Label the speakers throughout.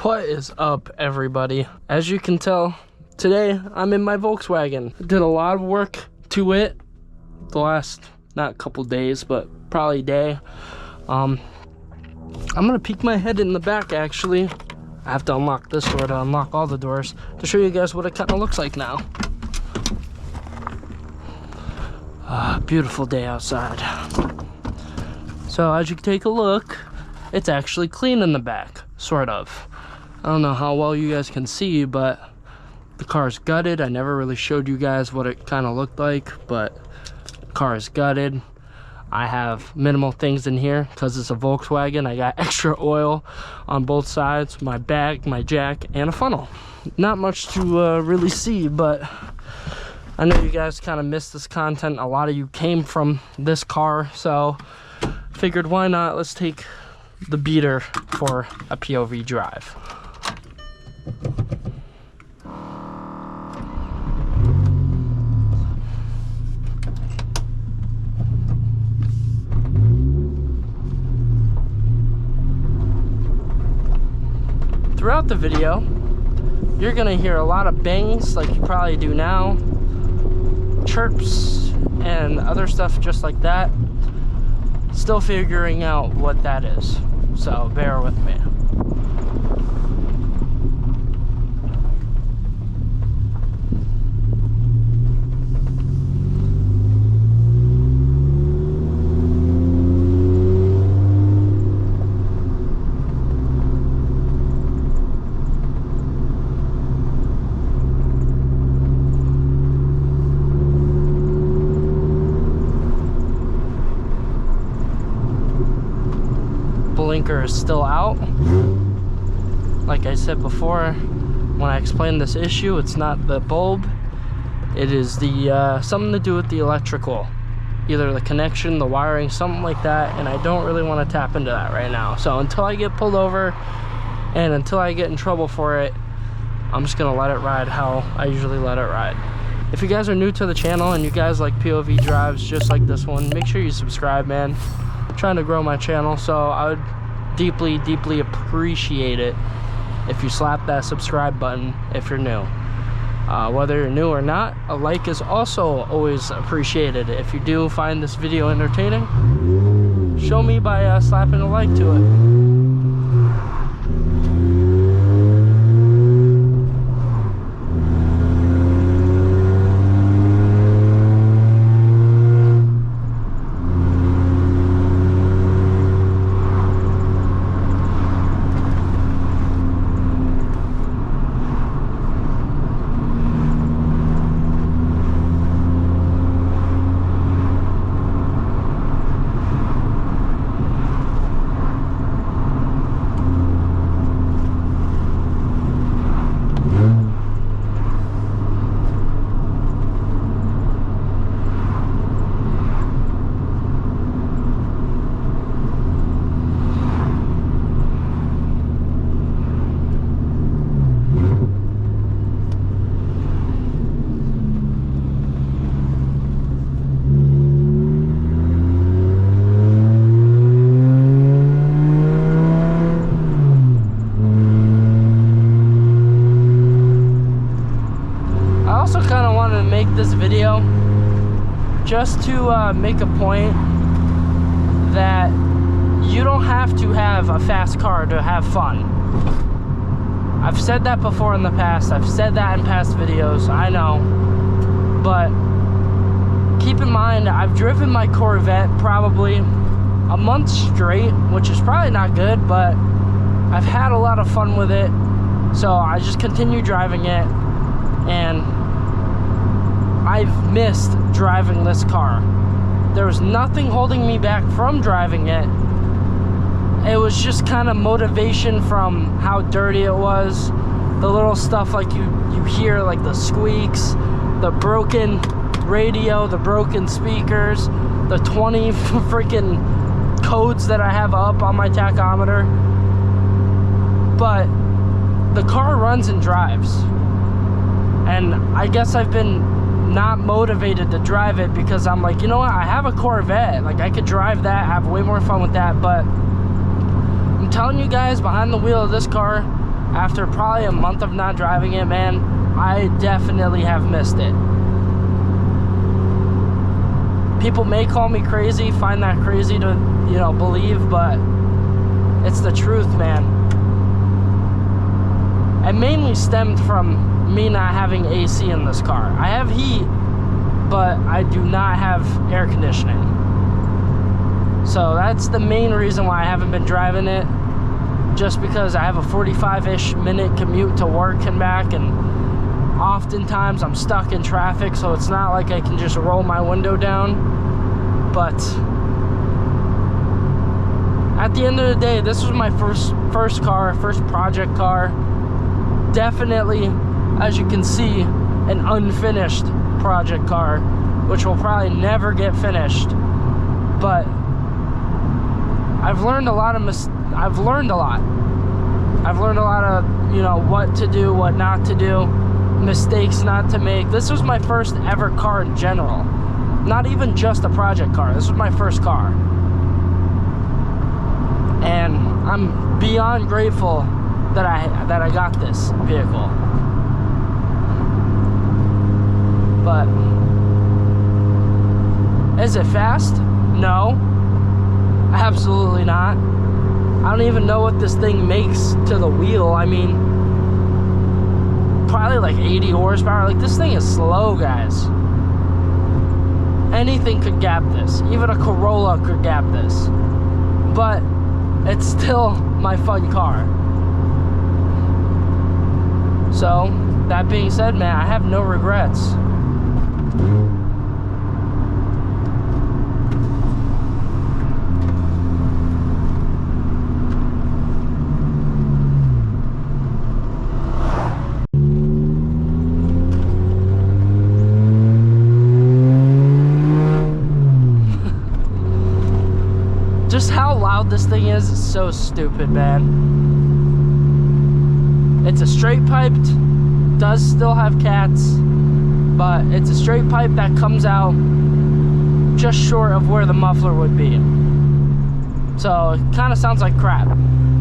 Speaker 1: What is up, everybody? As you can tell, today I'm in my Volkswagen. Did a lot of work to it the last, not couple days, but probably day. I'm gonna peek my head in the back. Actually, I have to unlock this door to unlock all the doors to show you guys what it kind of looks like now. Beautiful day outside. So as you can take a look, it's actually clean in the back, sort of. I don't know how well you guys can see, but the car's gutted. I never really showed you guys what it kind of looked like, but the car is gutted. I have minimal things in here because it's a Volkswagen. I got extra oil on both sides, my bag, my jack, and a funnel. Not much to really see, but I know you guys kind of missed this content. A lot of you came from this car, so figured why not? Let's take the beater for a POV drive. Throughout the video, you're gonna hear a lot of bangs like you probably do now, chirps and other stuff just like that. Still figuring out what that is, so bear with me. Blinker is still out. Like I said before, when I explained this issue, it's not the bulb, it is the something to do with the electrical, either the connection, the wiring, something like that, and I don't really want to tap into that right now. So until I get pulled over and until I get in trouble for it, I'm just gonna let it ride how I usually let it ride. If you guys are new to the channel and you guys like POV drives just like this one, make sure you subscribe, man. I'm trying to grow my channel, so I would deeply appreciate it if you slap that subscribe button if you're new. Whether you're new or not, a like is also always appreciated. If you do find this video entertaining, show me by slapping a like to it. This video just to make a point that you don't have to have a fast car to have fun. I've said that before in the past, I've said that in past videos, I know, but keep in mind I've driven my Corvette probably a month straight, which is probably not good, but I've had a lot of fun with it, so I just continue driving it, and I've missed driving this car. There was nothing holding me back from driving it. It was just kind of motivation from how dirty it was. The little stuff like you hear, like the squeaks, the broken radio, the broken speakers, the 20 freaking codes that I have up on my tachometer. But the car runs and drives. And I guess I've been not motivated to drive it because I'm like, you know what, I have a Corvette, like I could drive that, have way more fun with that. But I'm telling you guys, behind the wheel of this car, after probably a month of not driving it, man, I definitely have missed it. People may call me crazy, find that crazy to, you know, believe, but it's the truth, man. It mainly stemmed from me not having AC in this car. I have heat, but I do not have air conditioning. So that's the main reason why I haven't been driving it. Just because I have a 45-ish minute commute to work and back, and oftentimes I'm stuck in traffic, so it's not like I can just roll my window down. But at the end of the day, this was my first car, first project car. Definitely, as you can see, an unfinished project car, which will probably never get finished. But I've learned a lot of I've learned a lot of, you know, what to do, what not to do, mistakes not to make. This was my first ever car in general. Not even just a project car. This was my first car. And I'm beyond grateful that I got this vehicle. But is it fast? No. Absolutely not. I don't even know what this thing makes to the wheel. I mean, probably like 80 horsepower. Like, this thing is slow, guys. Anything could gap this. Even a Corolla could gap this. But it's still my fun car. So, that being said, man, I have no regrets. Just how loud this thing is so stupid, man. It's a straight piped, does still have cats, but it's a straight pipe that comes out just short of where the muffler would be. So it kind of sounds like crap.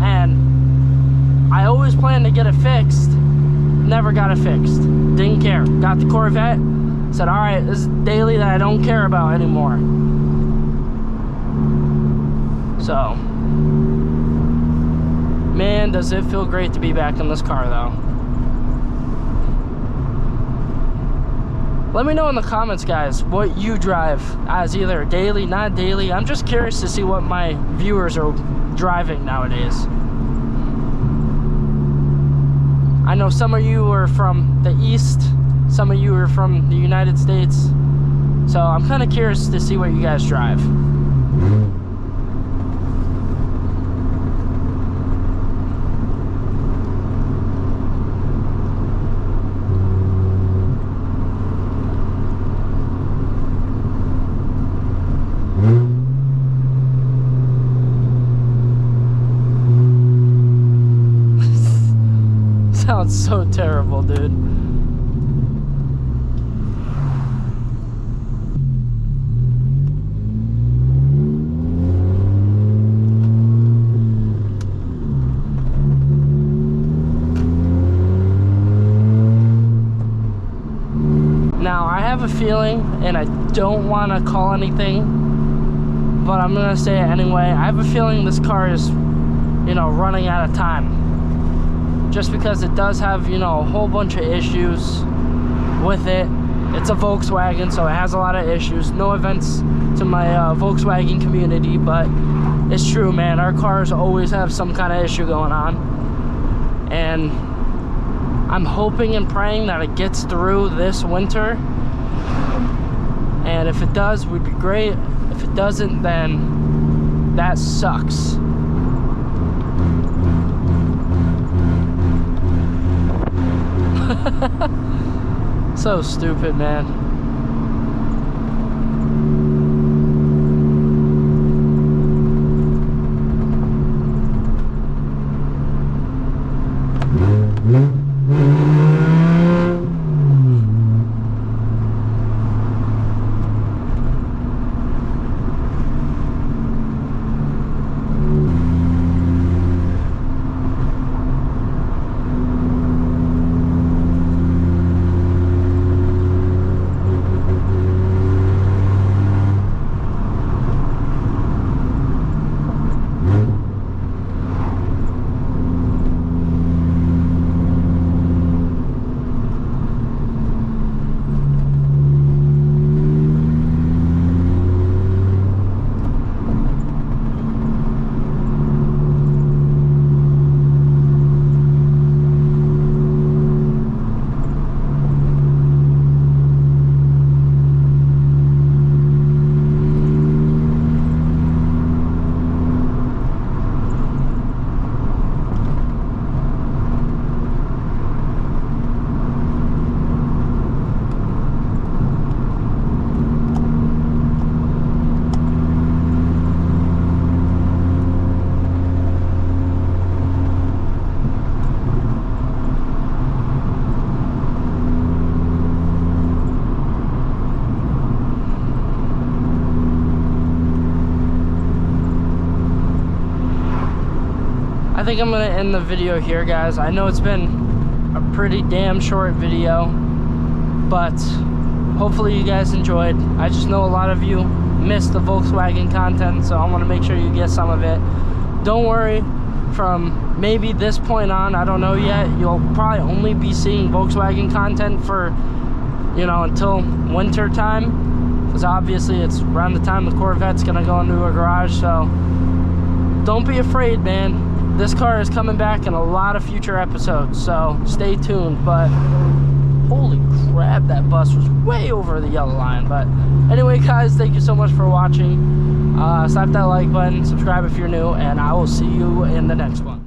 Speaker 1: And I always planned to get it fixed, never got it fixed. Didn't care. Got the Corvette, said, all right, this is daily that I don't care about anymore. So, man, does it feel great to be back in this car, though. Let me know in the comments, guys, what you drive as either daily, not daily. I'm just curious to see what my viewers are driving nowadays. I know some of you are from the East, some of you are from the United States. So I'm kind of curious to see what you guys drive. Sounds so terrible, dude. Now, I have a feeling, and I don't want to call anything, but I'm going to say it anyway. I have a feeling this car is, you know, running out of time. Just because it does have, you know, a whole bunch of issues with it. It's a Volkswagen, so it has a lot of issues. No offense to my Volkswagen community, but it's true, man. Our cars always have some kind of issue going on. And I'm hoping and praying that it gets through this winter. And if it does, would be great. If it doesn't, then that sucks. So stupid, man. think I'm gonna end the video here, guys. I know it's been a pretty damn short video, but hopefully you guys enjoyed. I just know a lot of you missed the Volkswagen content, so I want to make sure you get some of it. Don't worry, from maybe this point on, I don't know yet, you'll probably only be seeing Volkswagen content for, you know, until winter time, because obviously it's around the time the Corvette's gonna go into a garage. So don't be afraid, man. This car is coming back in a lot of future episodes, so stay tuned. But holy crap, that bus was way over the yellow line. But anyway, guys, thank you so much for watching. Slap that like button, subscribe if you're new, and I will see you in the next one.